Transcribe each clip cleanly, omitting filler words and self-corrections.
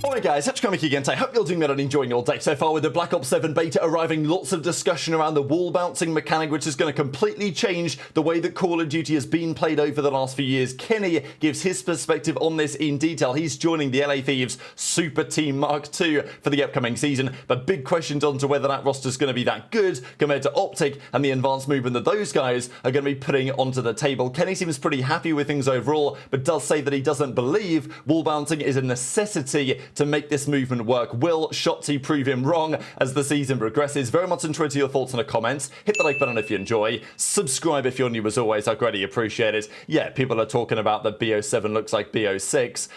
Alright guys, Hatchcomic again. I hope you're doing well and enjoying your day so far with the Black Ops 7 beta arriving. Lots of discussion around the wall bouncing mechanic, which is going to completely change the way that Call of Duty has been played over the last few years. Kenny gives his perspective on this in detail. He's joining the LA Thieves Super Team Mark II for the upcoming season. But big questions on to whether that roster is going to be that good compared to OpTic and the advanced movement that those guys are going to be putting onto the table. Kenny seems pretty happy with things overall, but does say that he doesn't believe wall bouncing is a necessity to make this movement work. Will Shotzzy prove him wrong as the season progresses? Very much enjoy your thoughts in the comments. Hit the like button if you enjoy. Subscribe if you're new as always. I greatly appreciate it. Yeah, people are talking about that BO7 looks like BO6.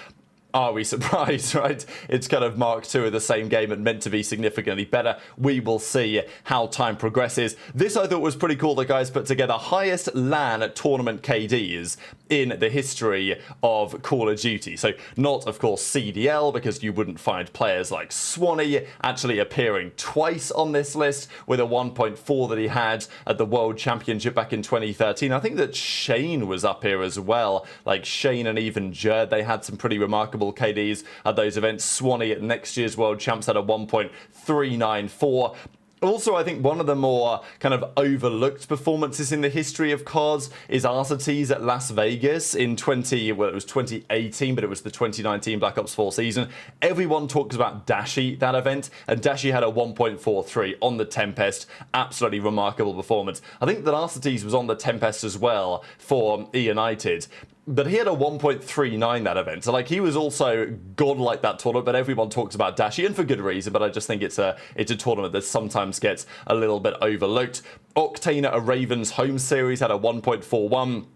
Are we surprised, right? It's kind of Mark II of the same game and meant to be significantly better. We will see how time progresses. This I thought was pretty cool. The guys put together highest LAN tournament KDs in the history of Call of Duty. So not, of course, CDL, because you wouldn't find players like Swanee actually appearing twice on this list with a 1.4 that he had at the World Championship back in 2013. I think that Shane was up here as well. Like Shane and even Jerd, they had some pretty remarkable KDs at those events. Swanee at next year's World Champs had a 1.394. Also, I think one of the more kind of overlooked performances in the history of COD is aBeZy at Las Vegas in it was 2018, but it was the 2019 Black Ops 4 season. Everyone talks about Dashy, that event, and Dashy had a 1.43 on the Tempest. Absolutely remarkable performance. I think that aBeZy was on the Tempest as well for United. But he had a 1.39 that event. So like he was also godlike that tournament, but everyone talks about Dashy, and for good reason, but I just think it's a tournament that sometimes gets a little bit overlooked. Octane at a Ravens home series had a 1.41.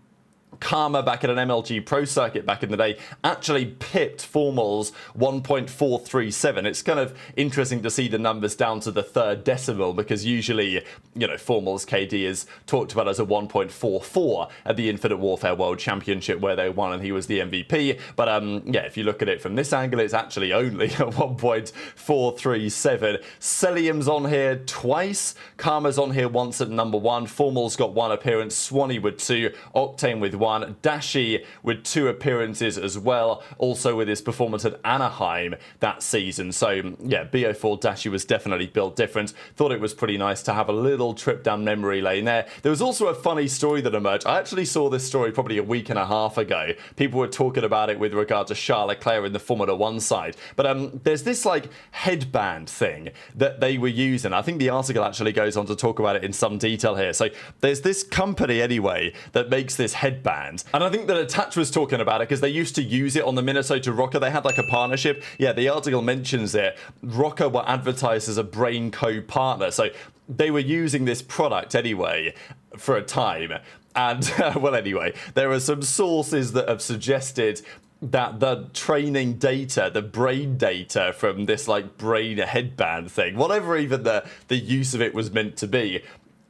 Karma back at an MLG Pro Circuit back in the day actually pipped Formal's 1.437. It's kind of interesting to see the numbers down to the third decimal, because usually, you know, Formal's KD is talked about as a 1.44 at the Infinite Warfare World Championship where they won and he was the MVP. But yeah, if you look at it from this angle, it's actually only a 1.437. Cellium's on here twice. Karma's on here once at number 1. Formal's got 1 appearance. Swanee with 2. Octane with 1. Dashy with 2 appearances as well, also with his performance at Anaheim that season. So yeah, BO4 Dashy was definitely built different. Thought it was pretty nice to have a little trip down memory lane there. There was also a funny story that emerged. I actually saw this story probably a week and a half ago. People were talking about it with regard to Charles Leclerc in the Formula 1 side. But there's this like headband thing that they were using. I think the article actually goes on to talk about it in some detail here. So there's this company anyway that makes this headband. And I think that Attach was talking about it because they used to use it on the Minnesota Rocker. They had like a partnership. Yeah, the article mentions it. Rocker were advertised as a Brain Co partner. So they were using this product anyway for a time. And well, anyway, there are some sources that have suggested that the training data, the brain data from this like brain headband thing, whatever even the use of it was meant to be,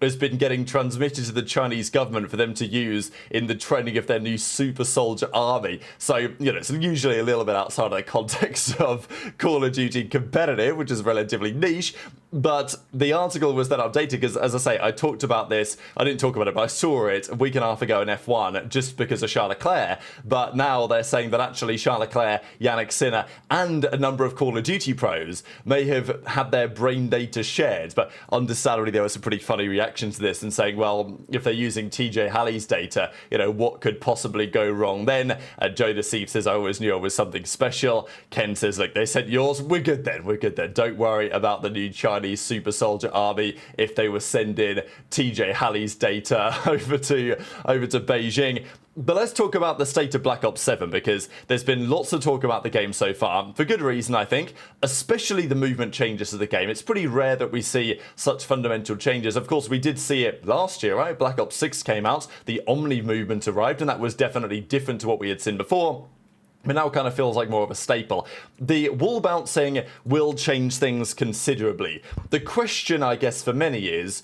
has been getting transmitted to the Chinese government for them to use in the training of their new super soldier army. So, you know, it's usually a little bit outside of the context of Call of Duty competitive, which is relatively niche. But the article was then updated because, as I say, I talked about this. I didn't talk about it, but I saw it a week and a half ago in F1 just because of Charles Leclerc. But now they're saying that actually Charles Leclerc, Yannick Sinner, and a number of Call of Duty pros may have had their brain data shared. But understandably, there was some pretty funny reaction to this and saying, well, if they're using TJ Halley's data, you know, what could possibly go wrong then? JoeDeceives says, I always knew it was something special. Ken says, look, they sent yours. We're good then. We're good then. Don't worry about the new Chinese super soldier army if they were sending TJ Halley's data over to Beijing. But let's talk about the state of Black Ops 7, because there's been lots of talk about the game so far, for good reason I think, especially the movement changes of the game. It's pretty rare that we see such fundamental changes. Of course, we did see it last year, right? Black Ops 6 came out, the Omni movement arrived, and that was definitely different to what we had seen before. But now it kind of feels like more of a staple. The wall bouncing will change things considerably. The question, I guess, for many is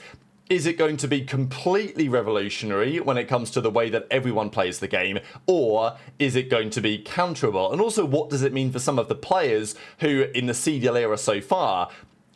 it going to be completely revolutionary when it comes to the way that everyone plays the game, or is it going to be counterable? And also, what does it mean for some of the players who, in the CDL era so far,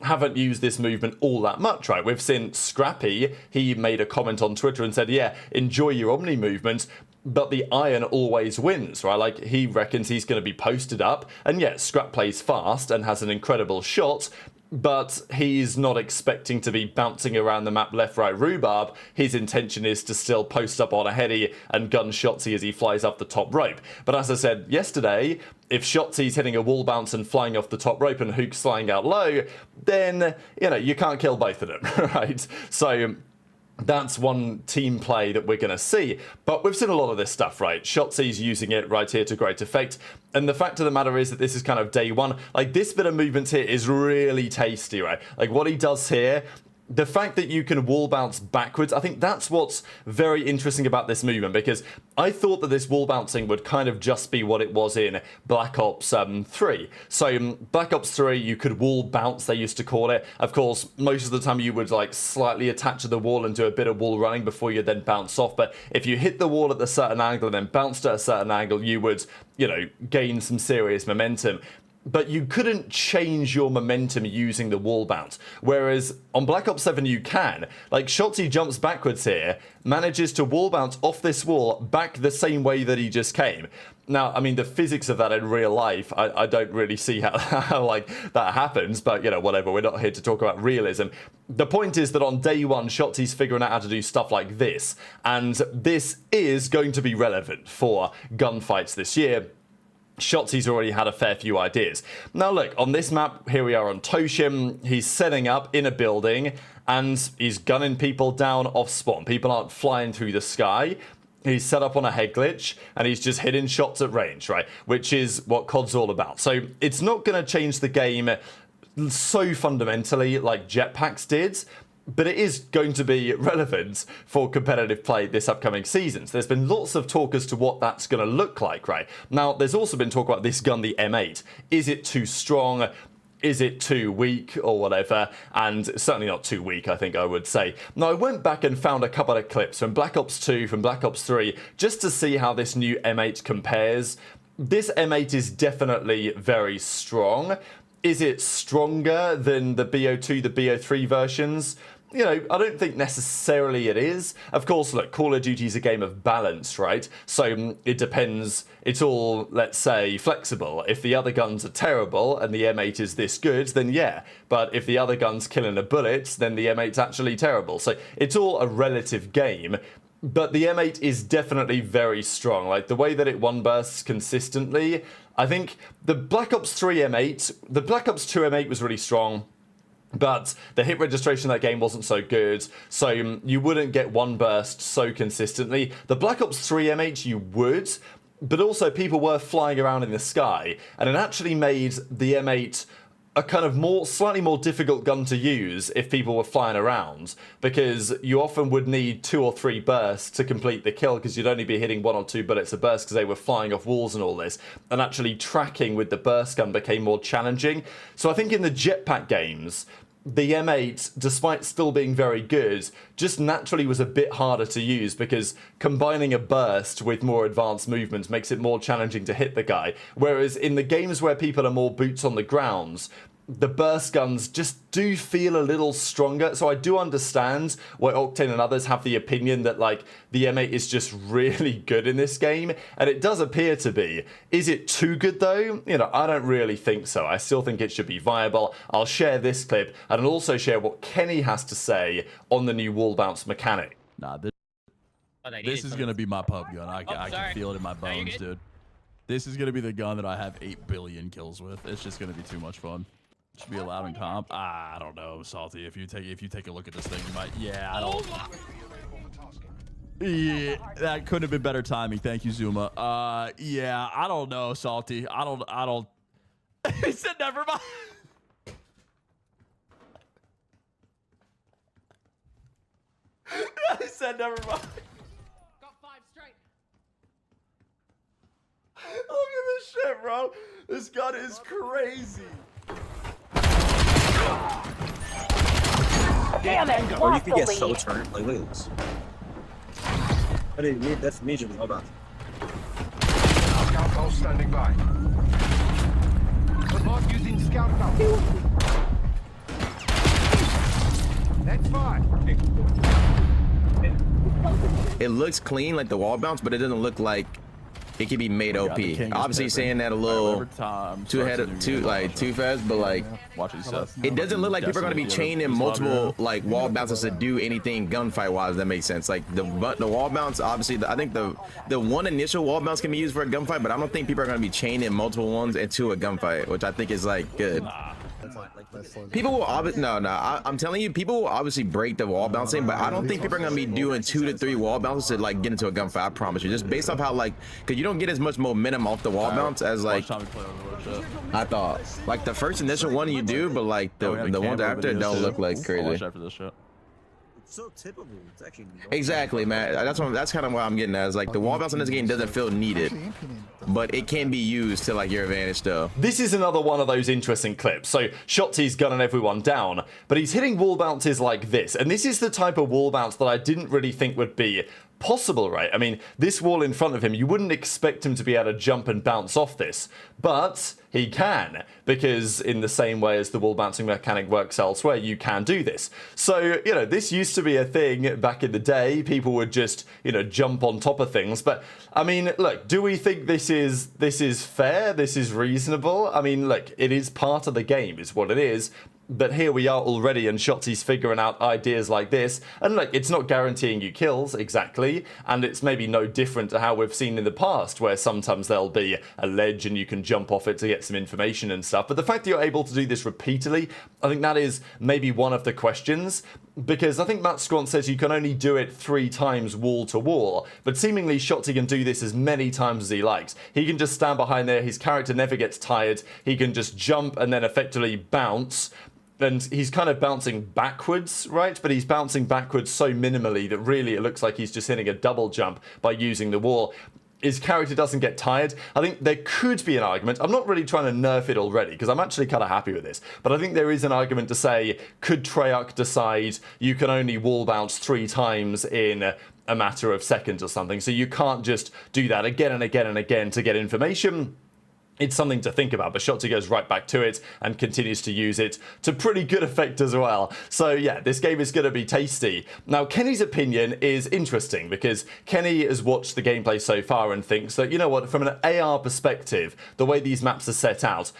haven't used this movement all that much, right? We've seen Scrappy, he made a comment on Twitter and said, yeah, enjoy your Omni movement, but the iron always wins, right? Like, he reckons he's going to be posted up, and yes, Scrap plays fast and has an incredible shot, but he's not expecting to be bouncing around the map left, right, rhubarb. His intention is to still post up on a heady and gun Shotzzy as he flies up the top rope. But as I said yesterday, if Shotzi's hitting a wall bounce and flying off the top rope and Huke's flying out low, then, you know, you can't kill both of them, right? So that's one team play that we're going to see. But we've seen a lot of this stuff, right? Shotzi's using it right here to great effect. And the fact of the matter is that this is kind of day one. Like, this bit of movement here is really tasty, right? Like, what he does here, the fact that you can wall bounce backwards, I think that's what's very interesting about this movement, because I thought that this wall bouncing would kind of just be what it was in Black Ops 3. So Black Ops 3, you could wall bounce, they used to call it. Of course, most of the time you would like slightly attach to the wall and do a bit of wall running before you then bounce off. But if you hit the wall at a certain angle and then bounced at a certain angle, you would, you know, gain some serious momentum. But you couldn't change your momentum using the wall bounce. Whereas on Black Ops 7 you can. Like, Shotzzy jumps backwards here, manages to wall bounce off this wall back the same way that he just came. Now, I mean, the physics of that in real life, I don't really see how like that happens, but, you know, whatever, we're not here to talk about realism. The point is that on day one, Shotzi's figuring out how to do stuff like this, and this is going to be relevant for gunfights this year. Shotzi's already had a fair few ideas. Now look, on this map, here we are on Toshim. He's setting up in a building and he's gunning people down off spawn. People aren't flying through the sky. He's set up on a head glitch and he's just hitting shots at range, right? Which is what COD's all about. So it's not going to change the game so fundamentally like jetpacks did, but it is going to be relevant for competitive play this upcoming season. So there's been lots of talk as to what that's going to look like, right? Now, there's also been talk about this gun, the M8. Is it too strong? Is it too weak or whatever? And certainly not too weak, I think I would say. Now, I went back and found a couple of clips from Black Ops 2, from Black Ops 3, just to see how this new M8 compares. This M8 is definitely very strong. Is it stronger than the BO2, the BO3 versions? You know, I don't think necessarily it is. Of course, look, Call of Duty is a game of balance, right? So it depends. It's all, let's say, flexible. If the other guns are terrible and the M8 is this good, then yeah. But if the other gun's killing a bullet, then the M8's actually terrible. So it's all a relative game. But the M8 is definitely very strong. Like, the way that it one bursts consistently, I think the Black Ops 3 M8, the Black Ops 2 M8 was really strong. But the hit registration of that game wasn't so good, so you wouldn't get one burst so consistently. The Black Ops 3 M8 you would, but also people were flying around in the sky, and it actually made the M8 a kind of slightly more difficult gun to use if people were flying around, because you often would need 2 or 3 bursts to complete the kill, because you'd only be hitting 1 or 2 bullets a burst because they were flying off walls and all this, and actually tracking with the burst gun became more challenging. So I think in the jetpack games, the M8, despite still being very good, just naturally was a bit harder to use, because combining a burst with more advanced movements makes it more challenging to hit the guy. Whereas in the games where people are more boots on the ground, the burst guns just do feel a little stronger. So I do understand why Octane and others have the opinion that, like, the M8 is just really good in this game, and it does appear to be. Is it too good though? You know, I don't really think so. I still think it should be viable. I'll share this clip, and I'll also share what Kenny has to say on the new wall bounce mechanic. Nah, this is going to be my pub gun. I can feel it in my bones, dude. This is going to be the gun that I have 8 billion kills with. It's just going to be too much fun. Should be allowed in comp. I don't know, Salty. If you take a look at this thing, you might. Yeah, I don't. Yeah, that couldn't have been better timing. Thank you, Zuma. Yeah, I don't know, Salty. I don't. He said never mind. He said never mind. Got 5 straight. Look at this shit, bro. This gun is crazy. Damn it! Or you could get so turned. Like, look at this. That's majorly all about. Scout pulse standing by. Remote using scout pulse. That's fine. it looks clean like the wall bounce, but it doesn't look like it can be made OP. Obviously saying that a little too fast, but like it doesn't look like people are going to be chaining multiple like wall bounces to do anything gunfight wise. That makes sense. Like the wall bounce, obviously I think the one initial wall bounce can be used for a gunfight, but I don't think people are going to be chaining multiple ones into a gunfight, which I think is like good. People will obviously I'm telling you, people will obviously break the wall bouncing, but I don't think people are gonna be doing 2 to 3 wall bounces to like get into a gunfight. I promise you, just based off how like, cause you don't get as much momentum off the wall bounce as like I thought. Like the first initial one you do, but like the ones after don't look like crazy. It's so typical. It's actually normal. Exactly, man. That's kind of what I'm getting at. Is like the wall bounce in this game doesn't feel needed, but it can be used to like your advantage though. This is another one of those interesting clips. So Shotzzy's gunning everyone down, but he's hitting wall bounces like this, and this is the type of wall bounce that I didn't really think would be possible, right? I mean, this wall in front of him, you wouldn't expect him to be able to jump and bounce off this, but he can, because in the same way as the wall bouncing mechanic works elsewhere, you can do this. So, you know, this used to be a thing back in the day. People would just, you know, jump on top of things. But I mean, look, do we think this is fair? This is reasonable? I mean, look, it is part of the game, is what it is. But here we are already, and Shotzzy's figuring out ideas like this. And look, it's not guaranteeing you kills, exactly. And it's maybe no different to how we've seen in the past, where sometimes there'll be a ledge and you can jump off it to get some information and stuff. But the fact that you're able to do this repeatedly, I think that is maybe one of the questions. Because I think Matt Squant says you can only do it 3 times wall to wall, but seemingly Shotzzy can do this as many times as he likes. He can just stand behind there, his character never gets tired, he can just jump and then effectively bounce, and he's kind of bouncing backwards, right? But he's bouncing backwards so minimally that really it looks like he's just hitting a double jump by using the wall. His character doesn't get tired. I think there could be an argument. I'm not really trying to nerf it already, because I'm actually kind of happy with this. But I think there is an argument to say, could Treyarch decide you can only wall bounce 3 times in a matter of seconds or something? So you can't just do that again and again and again to get information. It's something to think about, but Shotzzy goes right back to it and continues to use it to pretty good effect as well. So yeah, this game is going to be tasty. Now, Kenny's opinion is interesting because Kenny has watched the gameplay so far and thinks that, you know what, from an AR perspective, the way these maps are set out,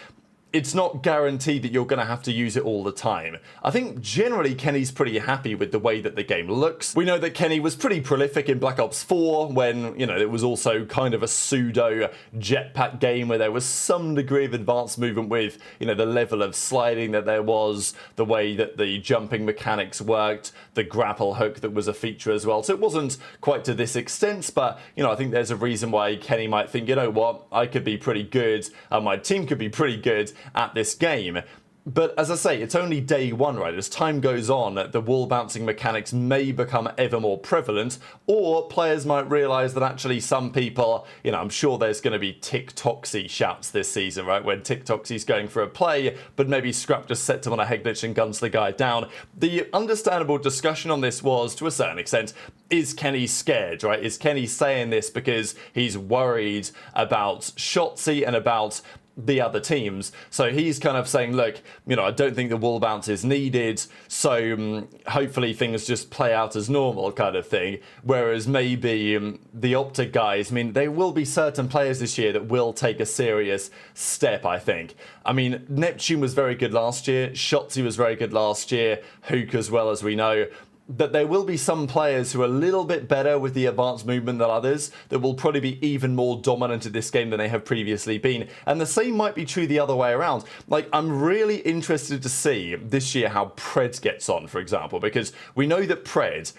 it's not guaranteed that you're going to have to use it all the time. I think generally Kenny's pretty happy with the way that the game looks. We know that Kenny was pretty prolific in Black Ops 4 when, you know, it was also kind of a pseudo jetpack game where there was some degree of advanced movement with, you know, the level of sliding that there was, the way that the jumping mechanics worked, the grapple hook that was a feature as well. So it wasn't quite to this extent, but, you know, I think there's a reason why Kenny might think, you know what, I could be pretty good, and my team could be pretty good at this game. But as I say, it's only day 1, right? As time goes on, the wall bouncing mechanics may become ever more prevalent, or players might realize that actually some people, you know, I'm sure there's going to be TikToksy shouts this season, right? When TikToksy's going for a play, but maybe Scrap just sets him on a head glitch and guns the guy down. The understandable discussion on this was, to a certain extent, is Kenny scared, right? Is Kenny saying this because he's worried about Shotzzy and about the other teams? So he's kind of saying, look, you know, I don't think the wall bounce is needed, so hopefully things just play out as normal kind of thing. Whereas maybe the OpTic guys, I mean, there will be certain players this year that will take a serious step, I think. I mean, Neptune was very good last year, Shotzzy was very good last year, Huke as well, as we know. But there will be some players who are a little bit better with the advanced movement than others that will probably be even more dominant in this game than they have previously been. And the same might be true the other way around. Like, I'm really interested to see this year how Pred gets on, for example, because we know that Pred,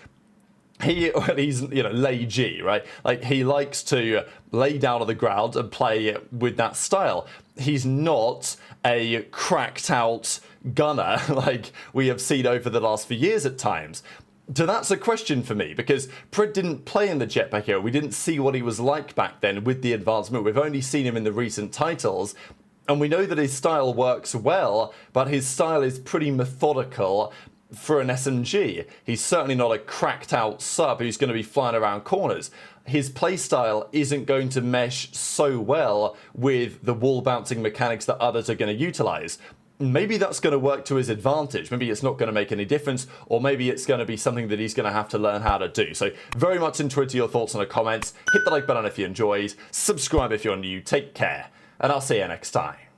he's, you know, lay G, right? Like, he likes to lay down on the ground and play with that style. He's not a cracked out gunner like we have seen over the last few years at times. So that's a question for me, because Pred didn't play in the jetpack era. We didn't see what he was like back then with the advanced move. We've only seen him in the recent titles. And we know that his style works well, but his style is pretty methodical for an SMG. He's certainly not a cracked out sub who's going to be flying around corners. His playstyle isn't going to mesh so well with the wall bouncing mechanics that others are going to utilize. maybe that's going to work to his advantage. Maybe it's not going to make any difference, or maybe it's going to be something that he's going to have to learn how to do. So very much interested in your thoughts in the comments. Hit the like button if you enjoyed. Subscribe if you're new. Take care, and I'll see you next time.